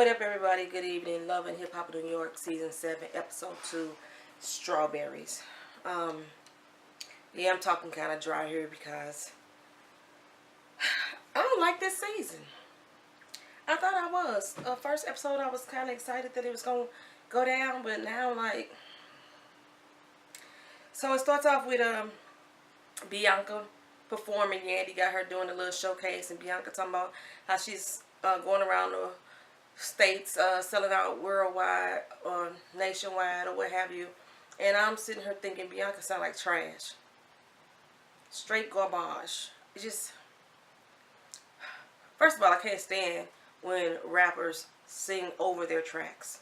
What up, everybody? Good evening. Love and Hip Hop of New York, Season 7, Episode 2, Strawberries. Yeah, I'm talking kind of dry here because I don't like this season. I thought I was. First episode, I was kind of excited that it was going to go down, but now I'm like... So it starts off with Bianca performing. Yandy got her doing a little showcase, and Bianca talking about how she's going around the states, selling out worldwide or nationwide or what have you. And I'm sitting here thinking Bianca sound like trash. Straight garbage. It just... First of all, I can't stand when rappers sing over their tracks.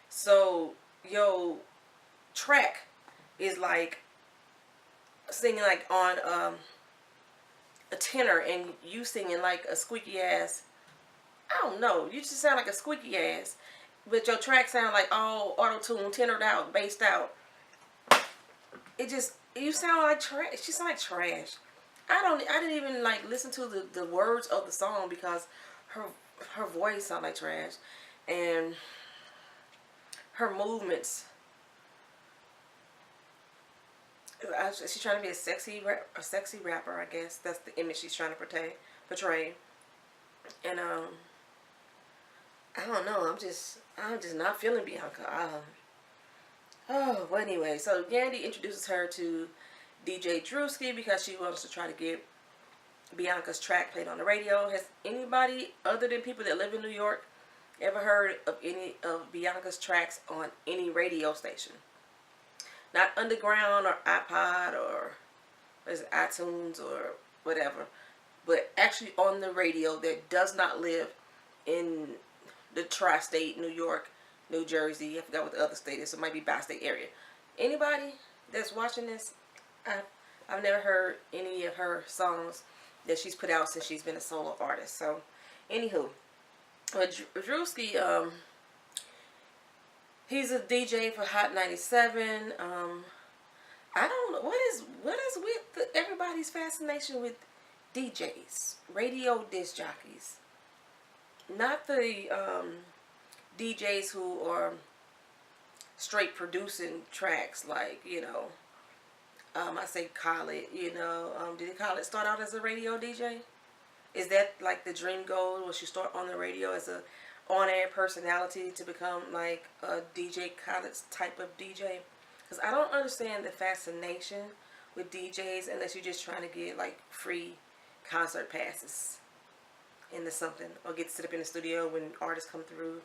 So, your track is like singing like on a tenor and you singing like a squeaky ass. I don't know. You just sound like a squeaky ass. But your track sound like all auto-tuned, tenored out, bassed out. It just, you sound like trash. She sound like trash. I didn't even like listen to the words of the song because her voice sound like trash. And her movements. She's trying to be a sexy rapper, I guess. That's the image she's trying to portray. And I don't know. I'm just not feeling Bianca. But anyway, so Yandy introduces her to DJ Drewski because she wants to try to get Bianca's track played on the radio. Has anybody other than people that live in New York ever heard of any of Bianca's tracks on any radio station? Not underground or iPod or what is it, iTunes or whatever, but actually on the radio that does not live in the tri-state, New York, New Jersey. I forgot what the other state is. So it might be bi-state area. Anybody that's watching this, I've never heard any of her songs that she's put out since she's been a solo artist. So, anywho, Drewski, he's a DJ for Hot 97. I don't know what is with everybody's fascination with DJs, radio disc jockeys. Not the DJs who are straight producing tracks like, you know, I say Khaled, you know, did Khaled start out as a radio DJ? Is that like the dream goal? Will she start on the radio as a on-air personality to become like a DJ Khaled type of DJ? Because I don't understand the fascination with DJs unless you're just trying to get like free concert passes into something, or get to sit up in the studio when artists come through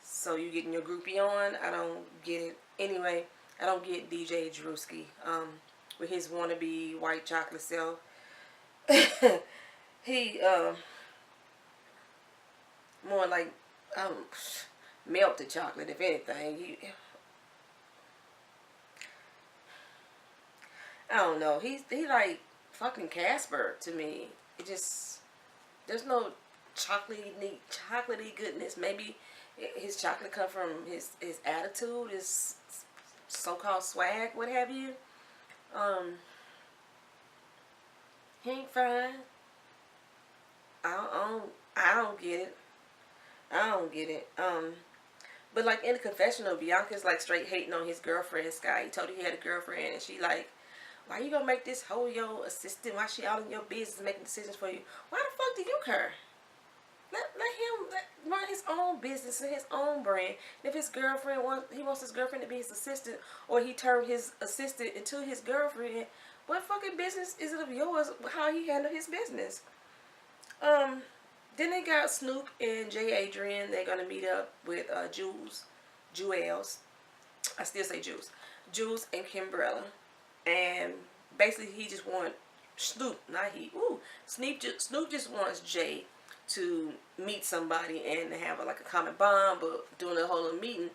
so you getting your groupie on. I don't get it. Anyway, I don't get DJ Drewski with his wannabe white chocolate self. He more like melted chocolate, if anything. I don't know. He like fucking Casper to me. It just, there's no chocolatey goodness. Maybe his chocolate come from his attitude, his so-called swag, what have you. He ain't fine. I don't get it. I don't get it. But like in the confessional, Bianca's like straight hating on his girlfriend, Sky. He told her he had a girlfriend, and she like, why you gonna make this hoe your assistant? Why she all in your business making decisions for you? Why the fuck do you care? Let him run his own business and his own brand. And if his girlfriend wants his girlfriend to be his assistant, or he turned his assistant into his girlfriend, what fucking business is it of yours how he handle his business? Then they got Snoop and J. Adrian. They're gonna meet up with Jewels. I still say Jules and Kimbrella. And basically he just wants Snoop, not he. Snoop just wants Jay to meet somebody and have like a common bond, but during the whole meeting,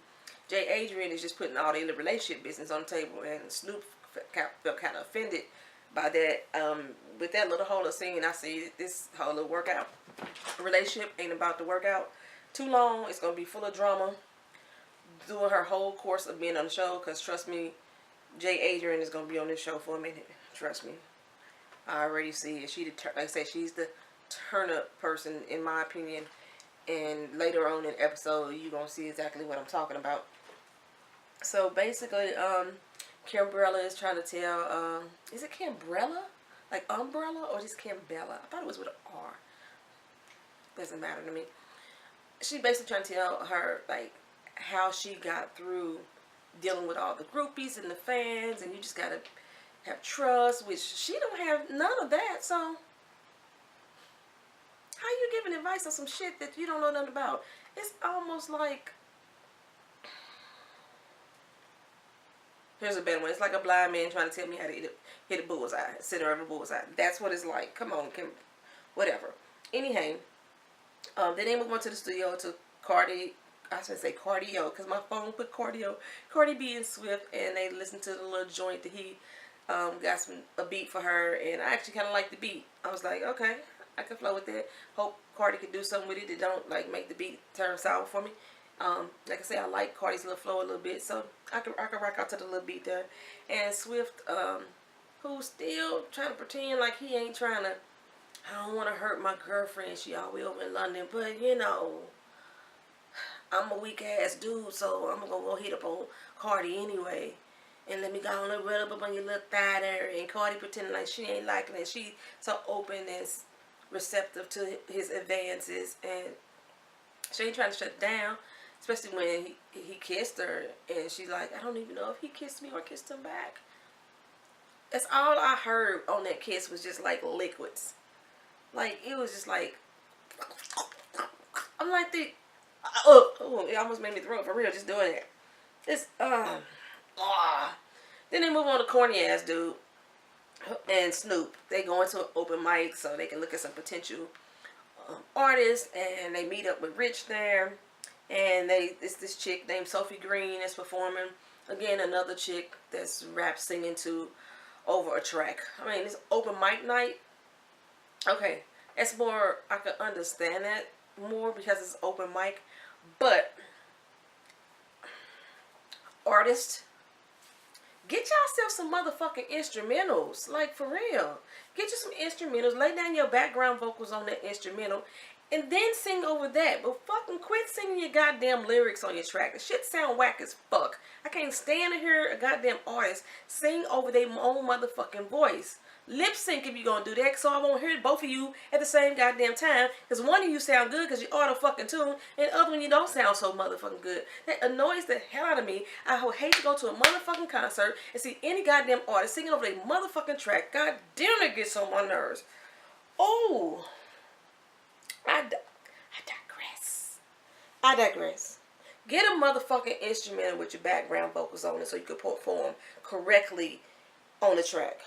J. Adrian is just putting all the relationship business on the table, and Snoop felt kind of offended by that. With that little whole scene, I see this whole little workout relationship ain't about to work out too long. It's gonna be full of drama doing her whole course of being on the show, because trust me, J. Adrian is gonna be on this show for a minute. Trust me, I already see it. Like I said, she's the turn up person in my opinion. And later on in the episode, you're gonna see exactly what I'm talking about. So basically, Kimbrella is trying to tell, is it Kimbrella? Like umbrella or just Kimbella? I thought it was with an R. Doesn't matter to me. She basically trying to tell her like how she got through dealing with all the groupies and the fans, and you just gotta have trust, which she don't have none of that. So how you giving advice on some shit that you don't know nothing about? It's almost like, here's a better one. It's like a blind man trying to tell me how to hit a bullseye, center of a bullseye. That's what it's like. Come on, Kim. Whatever. Anyhow, then they move on to the studio to Cardi. I should say cardio because my phone put cardio. Cardi B and Swift, and they listen to the little joint that he got a beat for her, and I actually kind of like the beat. I was like, okay, I can flow with that. Hope Cardi could do something with it that don't like make the beat turn sour for me. Like I say, I like Cardi's little flow a little bit, so I can rock out to the little beat there. And Swift, who's still trying to pretend like he ain't trying to. I don't want to hurt my girlfriend. She all the way over in London, but you know, I'm a weak ass dude, so I'm gonna go hit up on Cardi anyway. And let me go on and rub up on your little thigh there. And Cardi pretending like she ain't liking it. She so open and receptive to his advances, and she ain't trying to shut down. Especially when he kissed her, and she's like, I don't even know if he kissed me or kissed him back. That's all I heard on that kiss was just like liquids. Like it was just like, I'm like it almost made me throw up for real just doing it. It's Then they move on to corny ass dude and Snoop. They go into an open mic so they can look at some potential artists, and they meet up with Rich there. And it's this chick named Sophie Green that's performing. Again, another chick that's rap singing to over a track. I mean, it's open mic night. Okay, that's more, I can understand that more because it's open mic. But artists, get yourself some motherfucking instrumentals. Like, for real. Get you some instrumentals. Lay down your background vocals on that instrumental. And then sing over that. But fucking quit singing your goddamn lyrics on your track. The shit sound whack as fuck. I can't stand to hear a goddamn artist sing over their own motherfucking voice. Lip sync if you're gonna do that, so I won't hear both of you at the same goddamn time. Because one of you sound good because you auto fucking tune, and the other one you don't sound so motherfucking good. That annoys the hell out of me. I would hate to go to a motherfucking concert and see any goddamn artist singing over their motherfucking track. God damn, it gets on my nerves. Oh, I digress. Get a motherfucking instrumental with your background vocals on it so you can perform correctly on the track.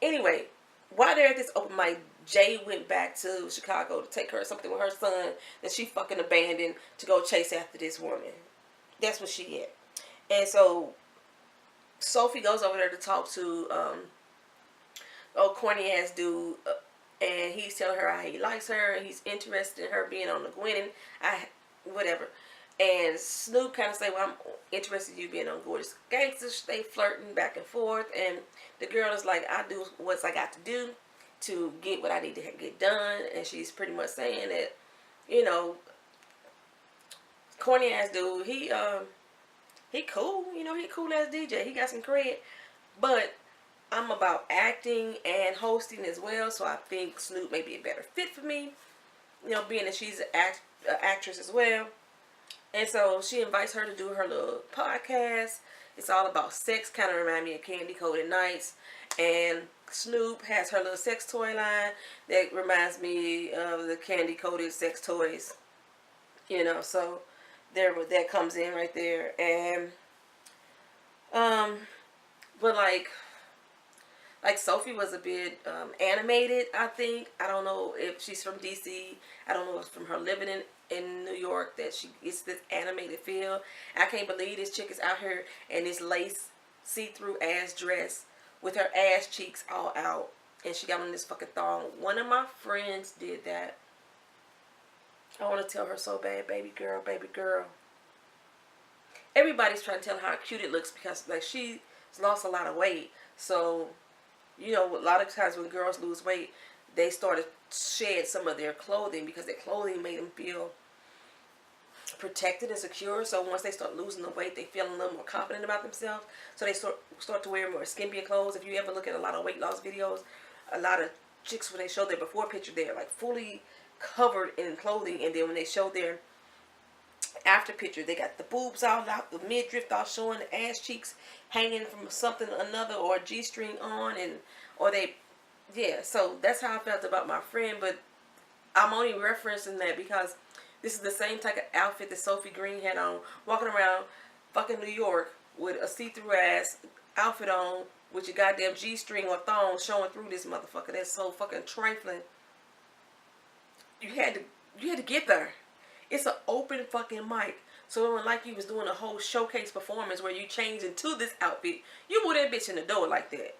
Anyway, while they're at this open mic, Jay went back to Chicago to take care of something with her son that she fucking abandoned to go chase after this woman. That's what she had. And so Sophie goes over there to talk to old corny ass dude, and he's telling her how he likes her and he's interested in her being on the Gwen, whatever. And Snoop kind of say, well, I'm interested in you being on Gorgeous Gangsters. They flirting back and forth. And the girl is like, I do what I got to do to get what I need to get done. And she's pretty much saying that, you know, corny ass dude, he cool. You know, he cool ass DJ. He got some cred. But I'm about acting and hosting as well. So I think Snoop may be a better fit for me. You know, being that she's an actress as well. And so she invites her to do her little podcast. It's all about sex. Kind of remind me of Candy Coated Nights. And Snoop has her little sex toy line that reminds me of the Candy Coated sex toys. You know, so that comes in right there. And but like Sophie was a bit animated, I think. I don't know if she's from DC. I don't know if it's from her living in New York that she gets this animated feel. I can't believe this chick is out here in this lace see-through ass dress with her ass cheeks all out, and she got on this fucking thong. One of my friends did that. I want to tell her so bad, baby girl, baby girl. Everybody's trying to tell her how cute it looks because like she's lost a lot of weight. So You know, a lot of times when girls lose weight, they start to shed some of their clothing because their clothing made them feel protected and secure. So once they start losing the weight, they feel a little more confident about themselves. So they start to wear more skimpy clothes. If you ever look at a lot of weight loss videos, a lot of chicks, when they show their before picture, they're like fully covered in clothing, and then when they show their after picture, they got the boobs all out, the midriff all showing, the ass cheeks hanging from something or another, or a G-string on, and or they, yeah. So that's how I felt about my friend. But I'm only referencing that because this is the same type of outfit that Sophie Green had on, walking around fucking New York with a see-through ass outfit on, with your goddamn G-string or thong showing through this motherfucker. That's so fucking trifling. You had to get there. It's an open fucking mic. So it wasn't like you was doing a whole showcase performance where you changed into this outfit. You move that bitch in the door like that.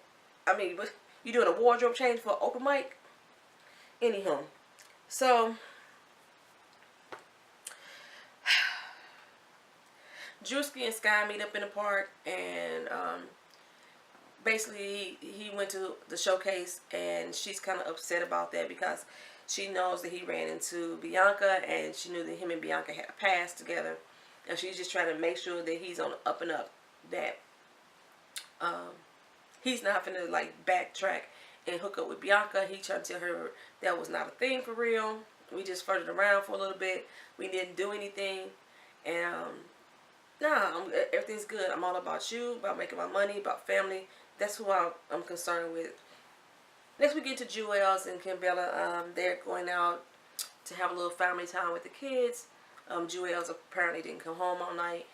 I mean, but you doing a wardrobe change for an open mic? Anyhow. So Drewski and Sky meet up in the park, and basically he went to the showcase, and she's kind of upset about that because she knows that he ran into Bianca, and she knew that him and Bianca had a past together, and she's just trying to make sure that he's on the up and up, that he's not finna like backtrack and hook up with Bianca. He tried to tell her that was not a thing for real. We just flirted around for a little bit. We didn't do anything, and nah, everything's good. I'm all about you, about making my money, about family. That's who I'm concerned with. Next we get to Jewels and Kimbella. They're going out to have a little family time with the kids. Jewels apparently didn't come home all night.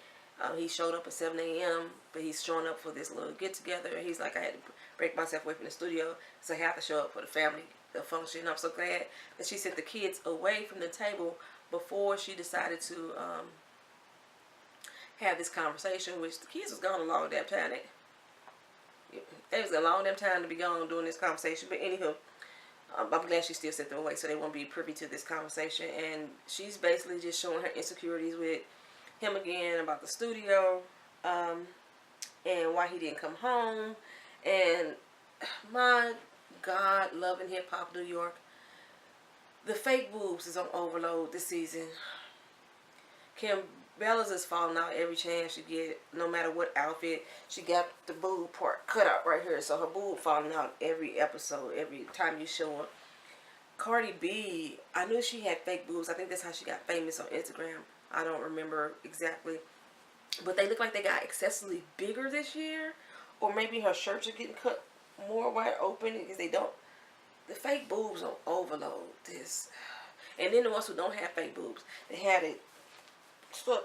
He showed up at 7 a.m. but he's showing up for this little get-together. He's like, I had to break myself away from the studio, so I have to show up for the family function. I'm so glad that she sent the kids away from the table before she decided to have this conversation, which the kids was gone a long damn time. It was a long damn time to be gone doing this conversation. But anywho, I'm glad she still sent them away so they won't be privy to this conversation. And she's basically just showing her insecurities with him again about the studio, and why he didn't come home. And my God, loving hip hop New York, the fake boobs is on overload this season. Bella's is falling out every chance she get, no matter what outfit. She got the boob part cut out right here, so her boob falling out every episode, every time you show her. Cardi B, I knew she had fake boobs. I think that's how she got famous on Instagram. I don't remember exactly, but they look like they got excessively bigger this year, or maybe her shirts are getting cut more wide open because they don't. The fake boobs on overload this, and then the ones who don't have fake boobs, they had it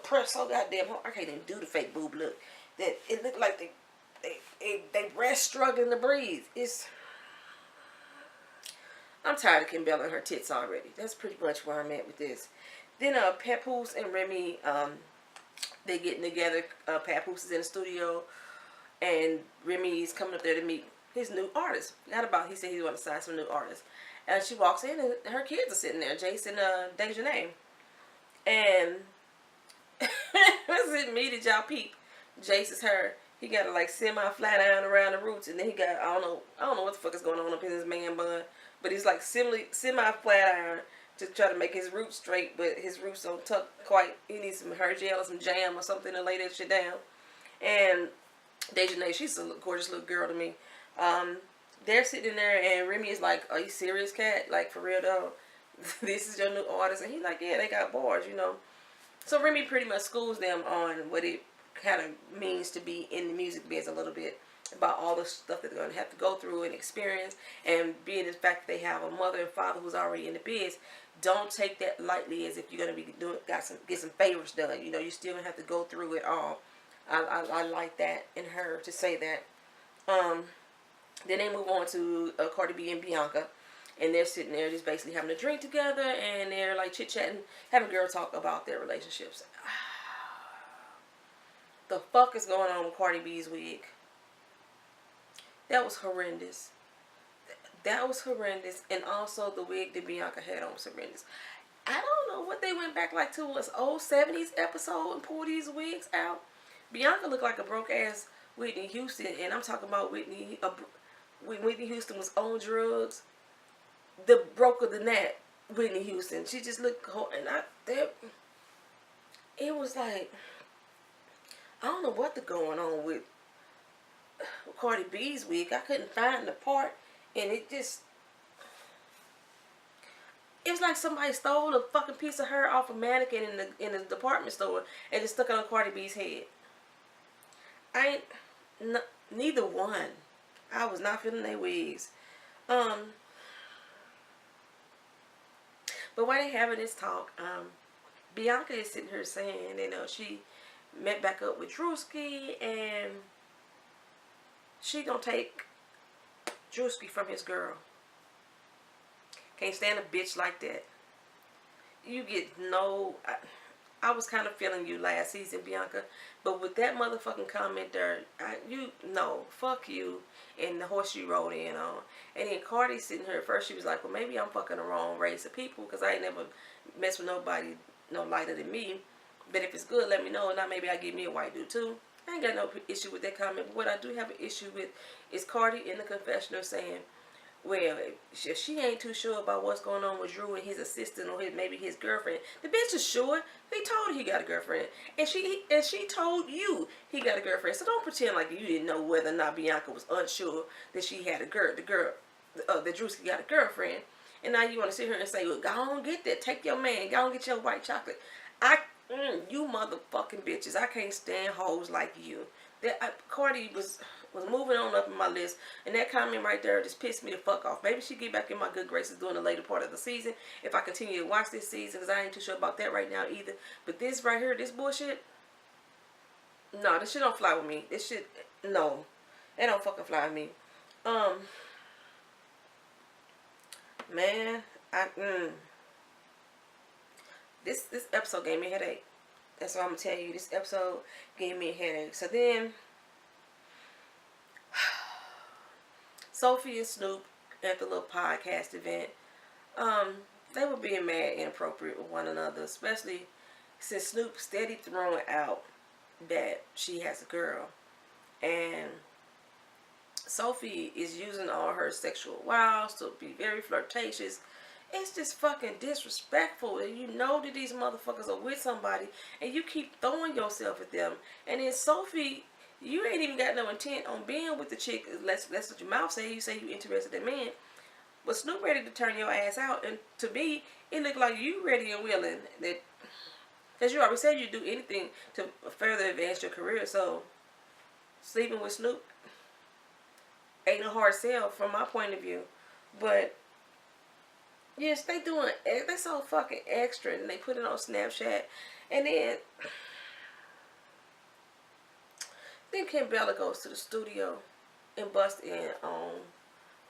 pressed so goddamn hard. I can't even do the fake boob look. That it looked like they breast struggling to breathe. I'm tired of Kimbella and her tits already. That's pretty much where I'm at with this. Then Papoose and Remy, they getting together. Papoose is in the studio, and Remy's coming up there to meet his new artist. He said he wanted to sign some new artists. And she walks in, and her kids are sitting there, Jason, LHHNY. And was it me? Did y'all peep? Jace's hair. He got a like semi-flat iron around the roots, and then he got I don't know what the fuck is going on up in his man bun, but he's like semi-flat iron to try to make his roots straight, but his roots don't tuck quite. He needs some hair gel or some jam or something to lay that shit down. And LHHNY, she's a gorgeous little girl to me. They're sitting there, and Remy is like, "Are you serious, cat? Like for real though? This is your new artist?" And he's like, "Yeah, they got bars, you know." So Remy pretty much schools them on what it kind of means to be in the music biz a little bit, about all the stuff that they're going to have to go through and experience, and being the fact that they have a mother and father who's already in the biz. Don't take that lightly as if you're going to be get some favors done. You know, you still going to have to go through it all. I like that in her to say that. Then they move on to Cardi B and Bianca. And they're sitting there just basically having a drink together, and they're like chit-chatting, having girl talk about their relationships. The fuck is going on with Cardi B's wig? That was horrendous. That was horrendous. And also the wig that Bianca had on was horrendous. I don't know what they went back like to was old 70s episode and pulled these wigs out. Bianca looked like a broke ass Whitney Houston, and I'm talking about Whitney, when Whitney Houston was on drugs, the broker than that, Whitney Houston. She just looked cold, and it was like, I don't know what the going on with Cardi B's wig. I couldn't find the part, and it was like somebody stole a fucking piece of hair off a mannequin in the department store and just stuck it on Cardi B's head. Neither one. I was not feeling their wigs. But while they having this talk, Bianca is sitting here saying, she met back up with Drewski, and she gonna take Drewski from his girl. Can't stand a bitch like that. You get no... I was kind of feeling you last season, Bianca. But with that motherfucking comment there, fuck you, and the horse you rode in on. And then Cardi sitting here, first she was like, well, maybe I'm fucking the wrong race of people, because I ain't never messed with nobody no lighter than me. But if it's good, let me know, and now maybe I give me a white dude too. I ain't got no issue with that comment. But what I do have an issue with is Cardi in the confessional saying, well, if she ain't too sure about what's going on with Drew and his assistant or maybe his girlfriend, the bitch is sure. He told her he got a girlfriend, and she told you he got a girlfriend. So don't pretend like you didn't know whether or not Bianca was unsure that she had that Drewski got a girlfriend. And now you want to sit here and say, well, go on get that. Take your man. Go on get your white chocolate. You motherfucking bitches. I can't stand hoes like you. Cardi was moving on up in my list, and that comment right there just pissed me the fuck off. Maybe she get back in my good graces during the later part of the season if I continue to watch this season, because I ain't too sure about that right now either. But this right here, this bullshit, no, this shit don't fly with me. This shit, no, it don't fucking fly with me. Man, this episode gave me a headache. That's what I'm gonna tell you. This episode gave me a headache. So then, Sophie and Snoop at the little podcast event, they were being mad inappropriate with one another, especially since Snoop steady throwing out that she has a girl, and Sophie is using all her sexual wiles to be very flirtatious. It's just fucking disrespectful that you know that these motherfuckers are with somebody and you keep throwing yourself at them. And then Sophie, you ain't even got no intent on being with the chick. That's what your mouth say. You say you interested in men. But Snoop ready to turn your ass out. And to me, it looked like you ready and willing. That, because you already said you'd do anything to further advance your career. So, sleeping with Snoop ain't a hard sell from my point of view. But yes, they so fucking extra, and they put it on Snapchat. And then Kim Bella goes to the studio and busts in on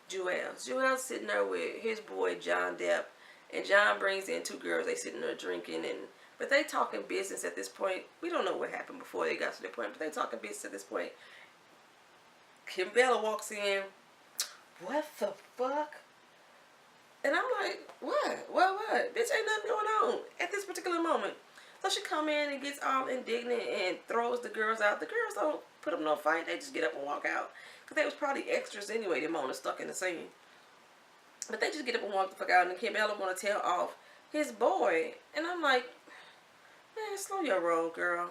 Joel. Joel's sitting there with his boy John Depp, and John brings in two girls. They sitting there drinking, but they talking business at this point. We don't know what happened before they got to that point, but they talking business at this point. Kim Bella walks in. What the fuck? And I'm like, what? What? Bitch, ain't nothing going on at this particular moment. So she come in and gets all indignant and throws the girls out. The girls don't put up no fight. They just get up and walk out. Because they was probably extras anyway. Them on stuck in the scene. But they just get up and walk the fuck out. And Kim Bella want to tell off his boy. And I'm like, man, slow your roll, girl.